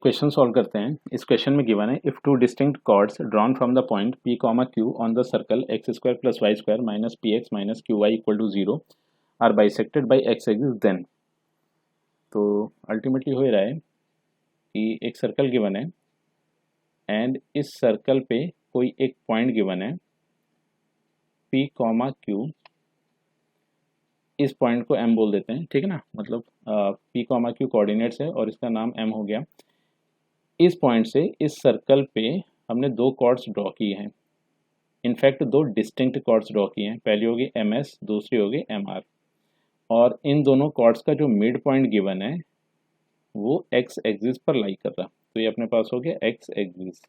Question solve करते हैं। इस क्वेश्चन में गिवन है if two distinct chords drawn from the point p comma q on the circle x square plus y square minus p x minus q y equal to zero are bisected by x axis then. तो ultimately हो रहा है कि एक circle given है and इस circle पे कोई एक पॉइंट गिवन है p कॉमा q। इस पॉइंट को m बोल देते हैं, ठीक है ना। मतलब p कॉमा q कोऑर्डिनेट्स है और इसका नाम m हो गया। इस पॉइंट से इस सर्कल पे हमने दो कॉर्ड्स ड्रॉ किए हैं। इनफैक्ट दो डिस्टिंक्ट कॉर्ड्स ड्रॉ किए हैं। पहली होगी एम एस, दूसरी होगी एम आर। और इन दोनों कॉर्ड्स का जो मिड पॉइंट गिवन है वो एक्स एक्सिस पर लाई कर रहा। तो ये अपने पास हो गया एक्स एक्सिस।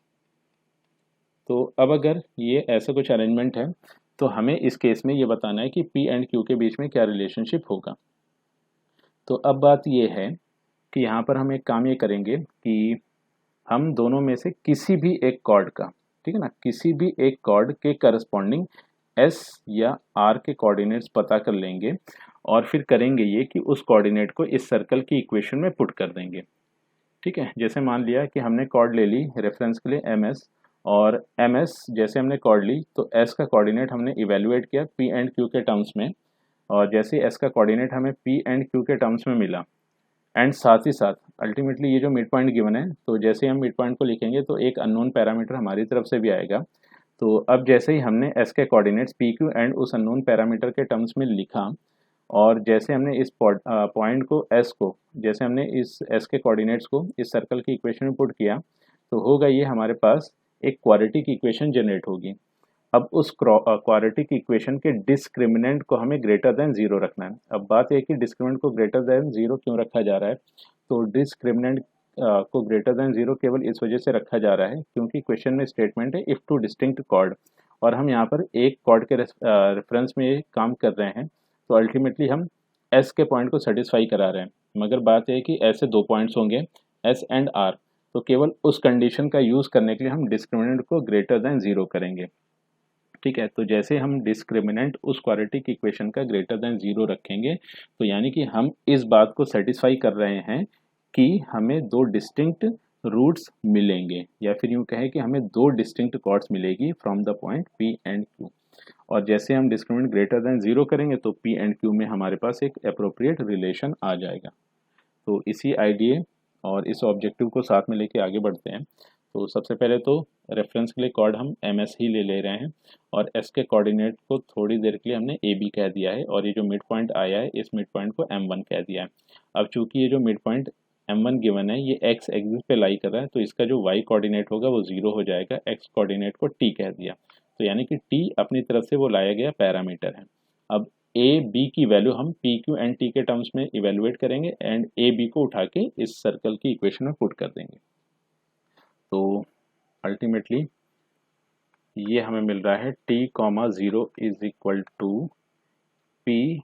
तो अब अगर ये ऐसा कुछ अरेंजमेंट है तो हमें इस केस में ये बताना है कि पी एंड क्यू के बीच में क्या रिलेशनशिप होगा। तो अब बात ये है कि यहाँ पर हम एक काम ये करेंगे कि हम दोनों में से किसी भी एक कॉर्ड का, ठीक है ना, किसी भी एक कॉर्ड के करस्पॉन्डिंग एस या आर के कोऑर्डिनेट्स पता कर लेंगे और फिर करेंगे ये कि उस कोऑर्डिनेट को इस सर्कल की इक्वेशन में पुट कर देंगे। ठीक है, जैसे मान लिया कि हमने कॉर्ड ले ली रेफरेंस के लिए एम एस, और एम एस जैसे हमने कॉर्ड ली तो एस का कोऑर्डिनेट हमने इवेलुएट किया पी एंड क्यू के टर्म्स में, और जैसे एस का कोऑर्डिनेट हमें पी एंड क्यू के टर्म्स में मिला एंड साथ ही साथ अल्टीमेटली ये जो मिड पॉइंट गिवन है, तो जैसे हम मिड पॉइंट को लिखेंगे तो एक अननोन पैरामीटर हमारी तरफ से भी आएगा। तो अब जैसे ही हमने एस के कोऑर्डिनेट्स पी क्यू एंड उस अननोन पैरामीटर के टर्म्स में लिखा, और जैसे हमने इस पॉइंट को एस को, जैसे हमने इस एस के कोऑर्डिनेट्स को इस सर्कल की इक्वेशन में पुट किया, तो होगा ये हमारे पास एक क्वाड्रेटिक इक्वेशन जनरेट होगी। अब उस क्वाड्रेटिक इक्वेशन के डिस्क्रिमिनेंट को हमें ग्रेटर देन जीरो रखना है। अब बात यह कि डिस्क्रिमिनेंट को ग्रेटर देन जीरो क्यों रखा जा रहा है। तो डिस्क्रिमिनेंट को ग्रेटर देन जीरो केवल इस वजह से रखा जा रहा है क्योंकि क्वेश्चन में स्टेटमेंट है इफ टू डिस्टिंक्ट कॉर्ड, और हम यहाँ पर एक कॉर्ड के रेफरेंस में ये काम कर रहे हैं। तो अल्टीमेटली हम एस के पॉइंट को सेटिस्फाई करा रहे हैं, मगर बात यह है कि ऐसे दो पॉइंट्स होंगे एस एंड आर, तो केवल उस कंडीशन का यूज़ करने के लिए हम डिस्क्रिमिनेंट को ग्रेटर देन जीरो करेंगे। ठीक है, तो जैसे हम डिस्क्रिमिनेंट उस क्वाड्रेटिक इक्वेशन का ग्रेटर देन जीरो रखेंगे तो यानी कि हम इस बात को सेटिस्फाई कर रहे हैं कि हमें दो डिस्टिंक्ट रूट्स मिलेंगे, या फिर यूं कहें कि हमें दो डिस्टिंक्ट कॉर्ड्स मिलेगी from the point P and Q. और जैसे हम डिस्क्रिमिनेंट ग्रेटर देन जीरो करेंगे तो पी एंड क्यू में हमारे पास एक अप्रोप्रिएट रिलेशन आ जाएगा। तो इसी आइडिया और इस ऑब्जेक्टिव को साथ में लेके आगे बढ़ते हैं। तो सबसे पहले तो रेफरेंस के लिए कॉर्ड हम एम एस ही ले रहे हैं, और एस के कोऑर्डिनेट को थोड़ी देर के लिए हमने ए बी कह दिया है, और ये जो मिड पॉइंट आया है इस मिड पॉइंट को एम वन कह दिया है। अब चूंकि ये जो mid point M one given है ये एक्स एक्सिस पे लाई कर रहा है, तो इसका जो वाई कोऑर्डिनेट होगा वो जीरो हो जाएगा। एक्स कोऑर्डिनेट को टी कह दिया, तो यानी कि टी अपनी तरफ से वो लाया गया पैरामीटर है। अब ए बी की वैल्यू हम पी क्यू एंड टी के टर्म्स में इवेलुएट करेंगे एंड ए बी को उठा के इस सर्कल की इक्वेशन में पुट कर देंगे। तो अल्टीमेटली ये हमें मिल रहा है t comma zero is equal to p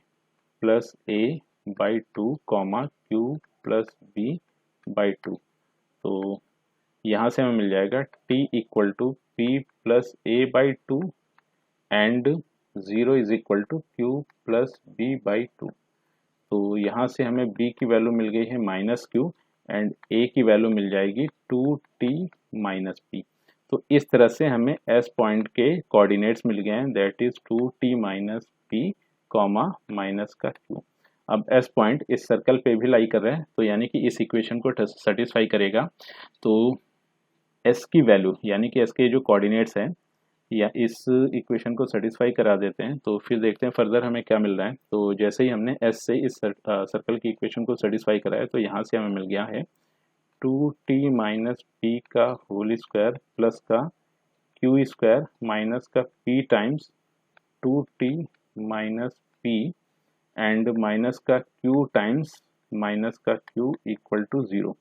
plus a by two comma q plus b by two. तो यहाँ से हमें मिल जाएगा t equal to p plus a by two and zero is equal to q plus b by two. तो यहाँ से हमें b की वैल्यू मिल गई है माइनस क्यू एंड a की वैल्यू मिल जाएगी टू टी माइनस पी। तो इस तरह से हमें s पॉइंट के कोऑर्डिनेट्स मिल गए हैं, that is two t minus p comma minus का q। अब s पॉइंट इस सर्कल पे भी लाई कर रहे हैं, तो यानी कि इस इक्वेशन को सेटिस्फाई करेगा। तो s की वैल्यू यानी कि s के जो कोऑर्डिनेट्स हैं या इस इक्वेशन को सेटिस्फाई करा देते हैं, तो फिर देखते हैं फर्दर हमें क्या मिल रहा है। तो जैसे ही हमने s से इस सर्कल की इक्वेशन को सेटिस्फाई कराया तो यहाँ से हमें मिल गया है टू टी माइनस पी का होल स्क्वायर प्लस का क्यू स्क्वायर माइनस का p times two t minus p and minus का क्यू टाइम्स माइनस का क्यू इक्वल टू ज़ीरो।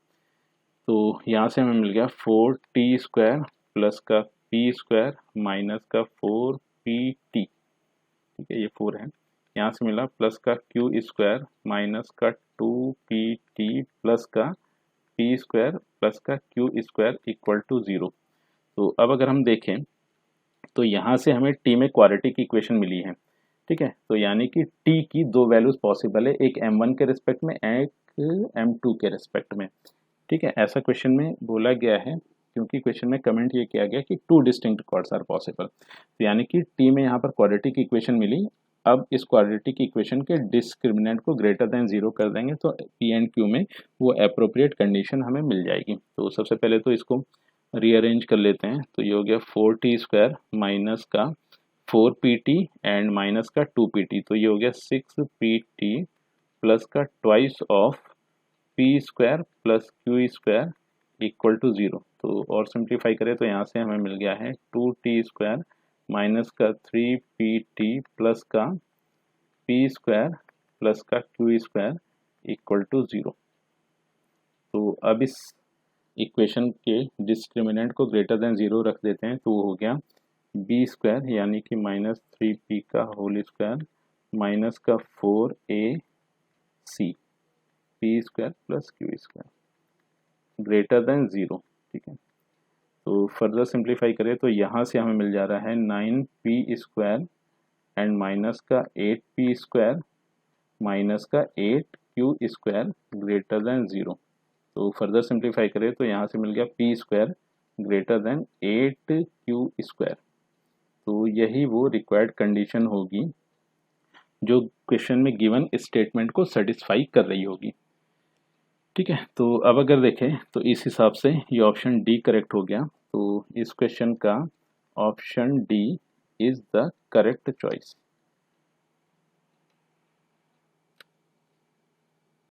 तो यहाँ से हमें मिल गया फोर टी स्क्वायर प्लस का पी स्क्वायर माइनस का फोर पी टी। ठीक है, ये फोर है। यहाँ से मिला प्लस का क्यू स्क्वायर माइनस का टू पी टी प्लस का पी स्क्वायर प्लस का q square equal to zero. तो अब अगर हम देखें तो यहाँ से हमें टी में क्वाड्रेटिक इक्वेशन मिली है। ठीक है, तो यानी कि टी की दो वैल्यूज पॉसिबल है, एक m1 के रिस्पेक्ट में, एक m2 के रिस्पेक्ट में। ठीक है, ऐसा क्वेश्चन में बोला गया है क्योंकि क्वेश्चन में कमेंट ये किया गया कि 2 डिस्टिंक्ट कॉर्ड्स आर पॉसिबल, तो यानी कि टी में यहाँ पर क्वाड्रेटिक इक्वेशन मिली। अब इस क्वाड्रेटिक इक्वेशन के डिस्क्रिमिनेंट को ग्रेटर देन 0 कर देंगे तो पी एंड क्यू में वो अप्रोप्रिएट कंडीशन हमें मिल जाएगी। तो सबसे पहले तो इसको रीअरेंज कर लेते हैं, तो ये हो गया 4t² माइनस का 4pt एंड माइनस का 2pt, तो ये हो गया 6pt प्लस का twice of p² plus q² equal to 0। तो और सिंप्लीफाई करें तो यहाँ से हमें मिल गया है 2t² माइनस का 3pt प्लस का p² प्लस का q² इक्वल टू 0। तो अब इस इक्वेशन के डिस्क्रिमिनेंट को ग्रेटर देन 0 रख देते हैं, तो वो हो गया b² यानी कि माइनस 3p का होल स्क्वायर माइनस का 4ac p² plus q² greater than 0। ठीक है, तो फर्दर सिंप्लीफाई करें तो यहाँ से हमें मिल जा रहा है 9p² एंड माइनस का 8p² माइनस का 8q² ग्रेटर देन 0। तो फर्दर सिंप्लीफाई करें तो यहाँ से मिल गया p² ग्रेटर देन 8q²। तो यही वो रिक्वायर्ड कंडीशन होगी जो क्वेश्चन में गिवन स्टेटमेंट को सेटिस्फाई कर रही होगी। ठीक है, तो अब अगर देखें तो इस हिसाब से ये ऑप्शन डी करेक्ट हो गया। तो इस क्वेश्चन का option D is the correct choice.